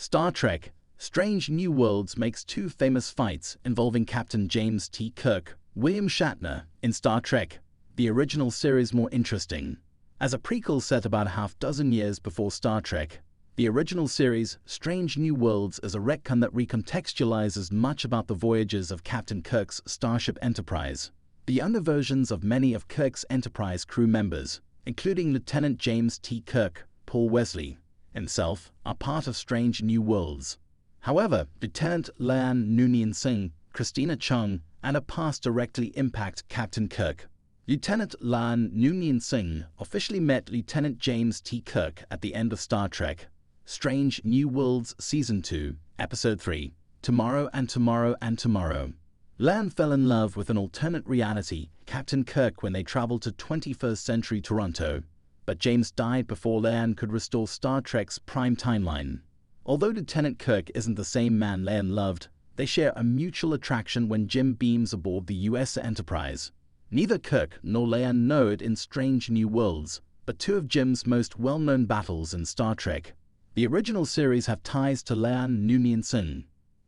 Star Trek: Strange New Worlds makes two famous fights involving Captain James T. Kirk, William Shatner, in Star Trek, the original series, more interesting. As a prequel set about a half-dozen years before Star Trek, the original series, Strange New Worlds, is a retcon that recontextualizes much about the voyages of Captain Kirk's Starship Enterprise. The younger versions of many of Kirk's Enterprise crew members, including Lieutenant James T. Kirk, Paul Wesley himself, are part of Strange New Worlds. However, Lieutenant Leanne Noonien Singh, Christina Chong, and her past directly impact Captain Kirk. Lieutenant Leanne Noonien Singh officially met Lieutenant James T. Kirk at the end of Star Trek: Strange New Worlds Season 2, Episode 3, Tomorrow and Tomorrow and Tomorrow. Leanne fell in love with an alternate reality, Captain Kirk, when they traveled to 21st century Toronto, but James died before Leanne could restore Star Trek's prime timeline. Although Lieutenant Kirk isn't the same man Leanne loved, they share a mutual attraction when Jim beams aboard the U.S. Enterprise. Neither Kirk nor Leanne know it in Strange New Worlds, but two of Jim's most well-known battles in Star Trek, the original series, have ties to Leanne Noonien Singh.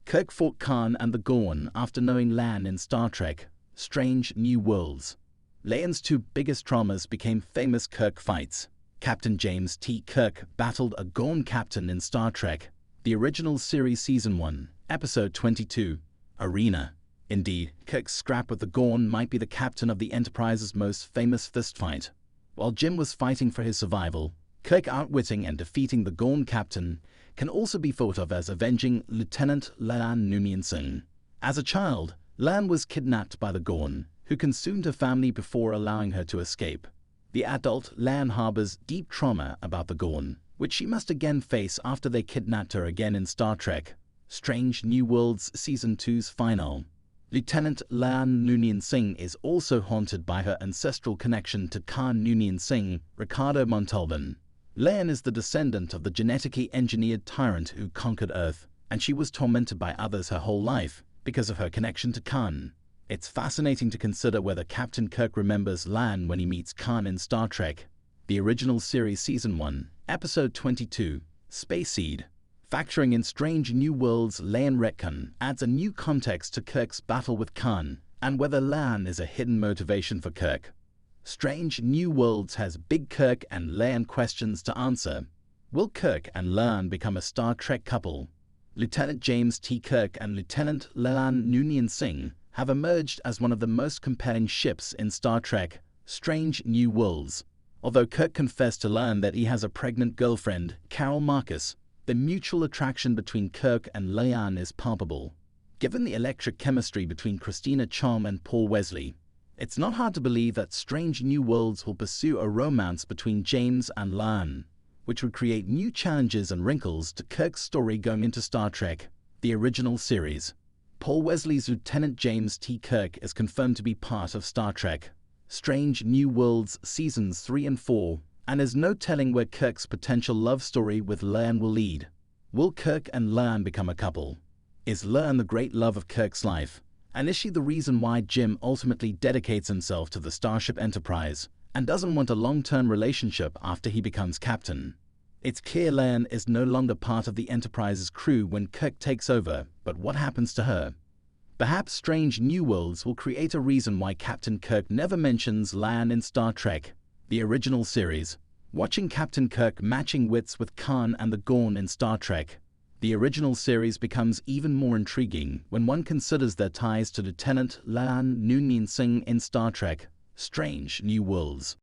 Kirk fought Khan and the Gorn after knowing Leanne in Star Trek: Strange New Worlds. Leanne's two biggest traumas became famous Kirk fights. Captain James T. Kirk battled a Gorn captain in Star Trek, the original series Season 1, Episode 22, Arena. Indeed, Kirk's scrap with the Gorn might be the captain of the Enterprise's most famous fistfight. While Jim was fighting for his survival, Kirk outwitting and defeating the Gorn captain can also be thought of as avenging Lieutenant Leanne Noonien Singh. As a child, Leanne was kidnapped by the Gorn, who consumed her family before allowing her to escape. The adult Leanne harbors deep trauma about the Gorn, which she must again face after they kidnapped her again in Star Trek: Strange New Worlds Season 2's final. Lieutenant Leanne Noonien Singh is also haunted by her ancestral connection to Khan Noonien Singh, Ricardo Montalban. Leanne is the descendant of the genetically engineered tyrant who conquered Earth, and she was tormented by others her whole life because of her connection to Khan. It's fascinating to consider whether Captain Kirk remembers Leanne when he meets Khan in Star Trek, the original series Season 1, Episode 22, Space Seed. Factoring in Strange New Worlds Leanne retcon adds a new context to Kirk's battle with Khan, and whether Leanne is a hidden motivation for Kirk. Strange New Worlds has big Kirk and Leanne questions to answer. Will Kirk and Leanne become a Star Trek couple? Lieutenant James T. Kirk and Lieutenant Leanne Noonien Singh have emerged as one of the most compelling ships in Star Trek: Strange New Worlds. Although Kirk confessed to Leanne that he has a pregnant girlfriend, Carol Marcus, the mutual attraction between Kirk and Leanne is palpable. Given the electric chemistry between Christina Chong and Paul Wesley, it's not hard to believe that Strange New Worlds will pursue a romance between James and Leanne, which would create new challenges and wrinkles to Kirk's story going into Star Trek, the original series. Paul Wesley's Lieutenant James T. Kirk is confirmed to be part of Star Trek: Strange New Worlds Seasons 3 and 4, and there's no telling where Kirk's potential love story with Leanne will lead. Will Kirk and Leanne become a couple? Is Leanne the great love of Kirk's life? And is she the reason why Jim ultimately dedicates himself to the Starship Enterprise and doesn't want a long-term relationship after he becomes captain? It's clear Leanne is no longer part of the Enterprise's crew when Kirk takes over, but what happens to her? Perhaps Strange New Worlds will create a reason why Captain Kirk never mentions Leanne in Star Trek, the original series. Watching Captain Kirk matching wits with Khan and the Gorn in Star Trek, the original series, becomes even more intriguing when one considers their ties to Lieutenant Leanne Noonien Singh in Star Trek: Strange New Worlds.